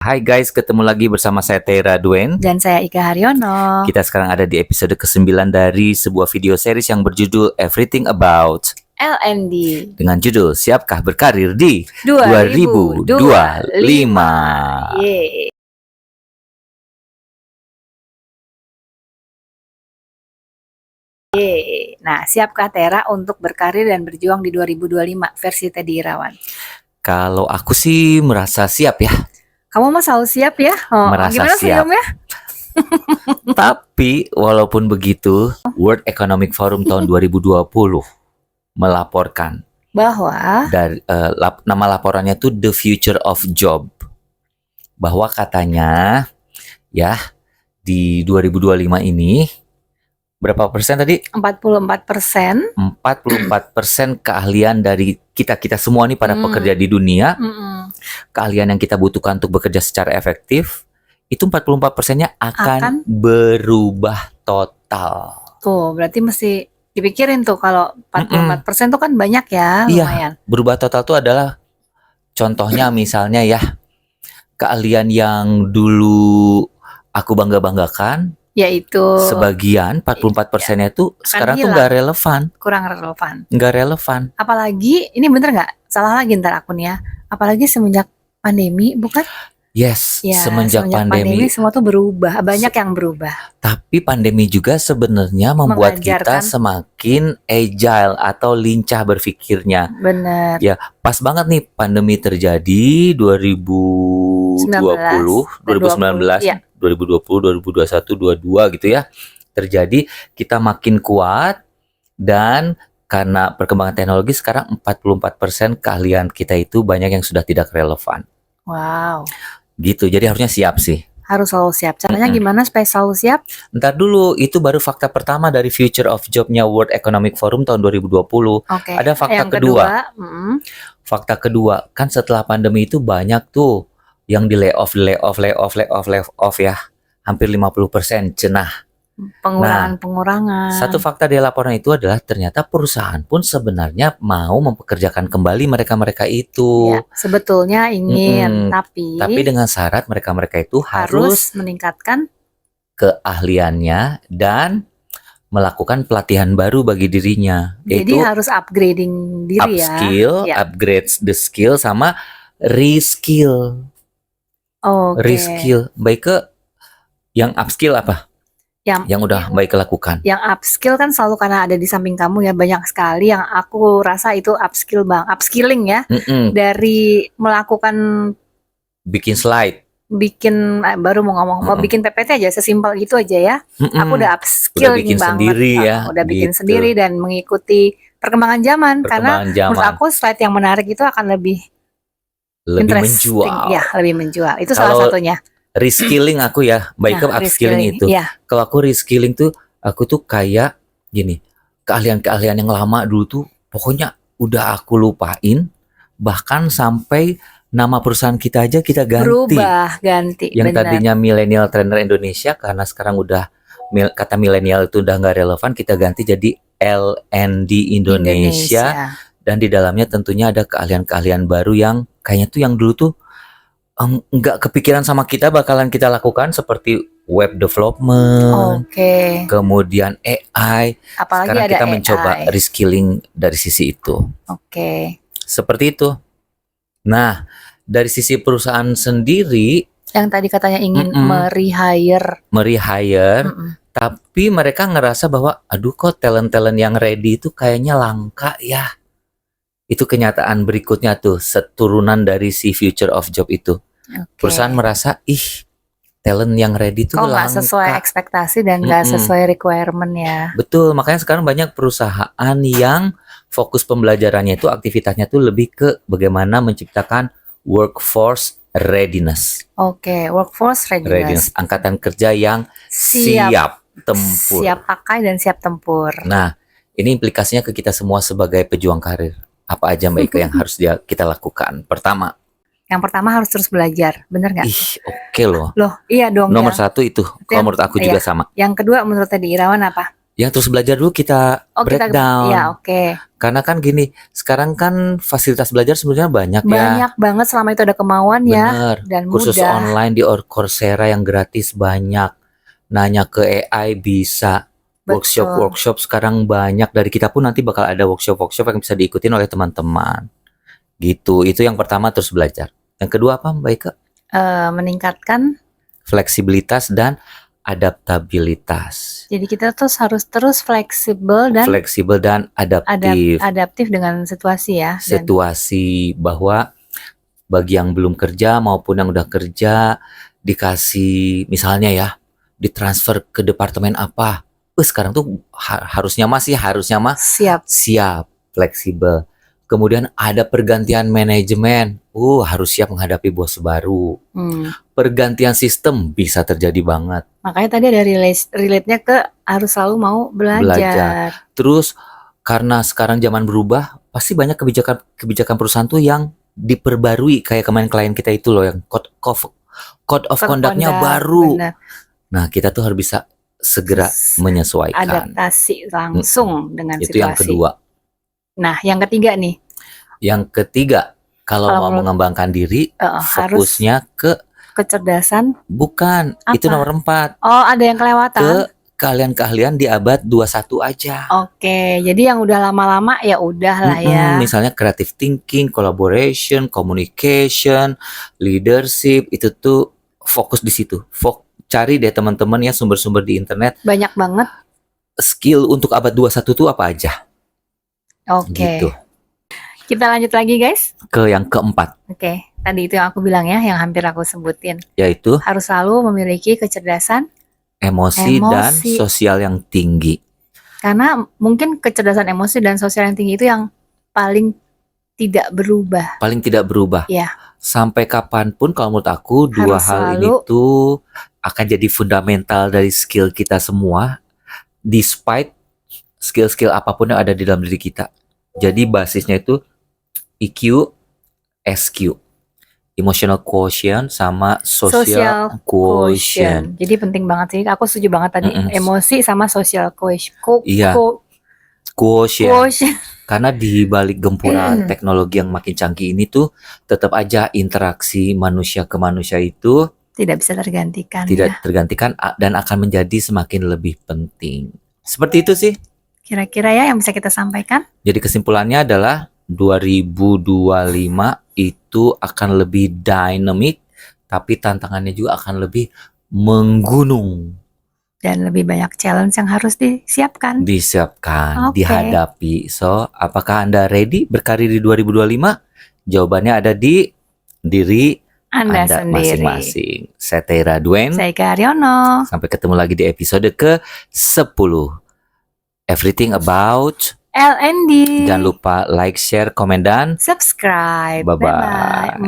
Hai guys, ketemu lagi bersama saya Tera Duen. Dan saya Ika Haryono. Kita sekarang ada di episode ke-9 dari sebuah video series yang berjudul Everything About LND dengan judul Siapkah Berkarir di 2025. 2025. Yeay. Nah, siapkah Tera untuk berkarir dan berjuang di 2025 versi Teddy Irawan? Kalau aku sih merasa siap ya. Kamu mah selalu siap ya? Merasa gimana siap. senyumnya? Tapi walaupun begitu, World Economic Forum tahun 2020 melaporkan Bahwa dari nama laporannya itu The Future of Job, bahwa katanya ya di 2025 ini berapa persen tadi? 44%. 44% keahlian dari kita semua nih para pekerja di dunia, keahlian yang kita butuhkan untuk bekerja secara efektif, itu 44%-nya akan berubah total. Tuh, berarti mesti dipikirin tuh kalau 44% tuh kan banyak ya, lumayan. Iya, berubah total tuh adalah contohnya misalnya ya, keahlian yang dulu aku bangga-banggakan, Yaitu sebagian 44%-nya itu sekarang tuh hilang. nggak relevan. Kurang relevan. Nggak relevan. Apalagi, ini bener nggak? Salah lagi ntar akunnya. Apalagi semenjak pandemi, bukan? Yes, Ya, semenjak pandemi semua tuh berubah. Banyak yang berubah. Tapi pandemi juga sebenarnya membuat kita semakin agile atau lincah berpikirnya. Bener. Ya, pas banget nih pandemi terjadi 2020, 2019, ya. 2020, 2021, 22 gitu ya. Terjadi, kita makin kuat dan karena perkembangan teknologi sekarang 44% keahlian kita itu banyak yang sudah tidak relevan. Wow. Gitu, jadi harusnya siap sih. Harus selalu siap. Caranya gimana supaya selalu siap? Ntar dulu, itu baru fakta pertama dari Future of Job-nya World Economic Forum tahun 2020. Oke. Ada fakta kedua. Fakta kedua, kan setelah pandemi itu banyak tuh yang di layoff ya. Hampir 50% cenah. Pengurangan. Satu fakta di laporan itu adalah ternyata perusahaan pun sebenarnya mau mempekerjakan kembali mereka-mereka itu. Ya, sebetulnya ingin, tapi dengan syarat mereka-mereka itu harus meningkatkan keahliannya dan melakukan pelatihan baru bagi dirinya. Jadi harus upgrading diri upgrade the skill sama reskill. Reskill, baik ke yang upskill apa? Yang udah baik lakukan. Yang upskill kan selalu karena ada di samping kamu ya, banyak sekali yang aku rasa itu upskill bang, upskilling ya. Dari melakukan bikin slide, baru mau ngomong bikin PPT aja, sesimpel itu aja ya. Aku udah upskill udah bikin banget, sendiri ya. Udah bikin sendiri dan mengikuti perkembangan zaman. Karena menurut aku slide yang menarik itu akan lebih menjual. Ya, lebih menjual. Itu salah satunya. Reskilling aku ya, baik ke upskilling itu. Kalau aku reskilling tuh, aku tuh kayak gini, keahlian-keahlian yang lama dulu tuh pokoknya udah aku lupain, bahkan sampai nama perusahaan kita aja kita ganti. Berubah, ganti. Yang tadinya Millennial Trainer Indonesia, karena sekarang udah kata milenial itu udah nggak relevan, kita ganti jadi LND Indonesia. Dan di dalamnya tentunya ada keahlian-keahlian baru yang kayaknya tuh yang dulu tuh nggak kepikiran sama kita bakalan kita lakukan, seperti web development, kemudian AI. Apalagi sekarang ada kita AI. Mencoba reskilling dari sisi itu. Seperti itu. Nah, dari sisi perusahaan sendiri, yang tadi katanya ingin merehire, tapi mereka ngerasa bahwa aduh kok talent-talent yang ready itu kayaknya langka ya. Itu kenyataan berikutnya tuh, seturunan dari si Future of Job itu. Perusahaan merasa, talent yang ready tuh langka. Nggak sesuai ekspektasi dan nggak sesuai requirement ya. Betul, makanya sekarang banyak perusahaan yang fokus pembelajarannya itu, aktivitasnya tuh lebih ke bagaimana menciptakan workforce readiness. Workforce readiness. Angkatan kerja yang siap tempur. Siap pakai dan siap tempur. Nah, ini implikasinya ke kita semua sebagai pejuang karir. Apa aja Mbak Ika yang harus kita lakukan? Yang pertama harus terus belajar, bener nggak? Oke loh. Iya dong. Nomor satu itu, kalau menurut aku juga sama. Yang kedua menurut Teddy Irawan apa? Yang terus belajar dulu kita Oh, kita breakdown. ya, oke. Karena kan gini, sekarang kan fasilitas belajar sebenarnya banyak ya. Banyak banget selama itu ada kemauan ya Bener. dan Kursus mudah. online di Coursera yang gratis banyak. Nanya ke AI bisa. Betul. Workshop sekarang banyak. Dari kita pun nanti bakal ada workshop yang bisa diikutin oleh teman-teman. Gitu. Itu yang pertama, terus belajar. Yang kedua apa, Mbak Ika? Meningkatkan Fleksibilitas dan adaptabilitas. Jadi kita tuh harus terus fleksibel dan adaptif dengan situasi ya. Situasi bahwa bagi yang belum kerja maupun yang udah kerja dikasih misalnya ya ditransfer ke departemen apa, sekarang tuh harusnya siap fleksibel. Kemudian ada pergantian manajemen, harus siap menghadapi bos baru. Pergantian sistem bisa terjadi banget. Makanya tadi ada relate-nya ke harus selalu mau belajar. Terus karena sekarang zaman berubah, pasti banyak kebijakan perusahaan tuh yang diperbarui, kayak kemarin klien kita itu loh yang code of conduct-nya baru. Bener. Nah, kita tuh harus bisa segera menyesuaikan. Adaptasi langsung dengan situasi. Itu yang kedua. Nah, yang ketiga nih. Yang ketiga, kalau mau mengembangkan diri, fokusnya ke kecerdasan. Bukan, apa? Itu nomor 4. Oh, ada yang kelewatan. Ke keahlian-keahlian di abad 21 aja. Oke, jadi yang udah lama-lama ya udah lah ya. Misalnya creative thinking, collaboration, communication, leadership, itu tuh fokus di situ. Cari deh teman-teman ya sumber-sumber di internet. Banyak banget. Skill untuk abad 21 tuh apa aja? Oke. Gitu. Kita lanjut lagi guys. Ke yang keempat. Oke, tadi itu yang aku bilang ya, yang hampir aku sebutin. Yaitu harus selalu memiliki kecerdasan emosi dan sosial yang tinggi. Karena mungkin kecerdasan emosi dan sosial yang tinggi itu yang paling tidak berubah. Paling tidak berubah. Ya. Sampai kapanpun kalau menurut aku dua hal ini tuh akan jadi fundamental dari skill kita semua, despite skill-skill apapun yang ada di dalam diri kita. Jadi basisnya itu EQ, SQ, emotional quotient sama social quotient. Jadi penting banget sih. Aku setuju banget tadi emosi sama social quotient. Quotient. Karena di balik gempuran teknologi yang makin canggih ini tuh tetap aja interaksi manusia ke manusia itu tidak bisa tergantikan. Tergantikan dan akan menjadi semakin lebih penting. Seperti itu sih. Kira-kira ya yang bisa kita sampaikan. Jadi kesimpulannya adalah 2025 itu akan lebih dynamic, tapi tantangannya juga akan lebih menggunung. Dan lebih banyak challenge yang harus disiapkan. Dihadapi. So, apakah Anda ready berkarir di 2025? Jawabannya ada di diri Anda sendiri. Masing-masing. Saya Teira Duen. Saya Ika Haryono. Sampai ketemu lagi di episode ke-10. Everything about L&D. Jangan lupa like, share, komen, dan subscribe. Bye-bye.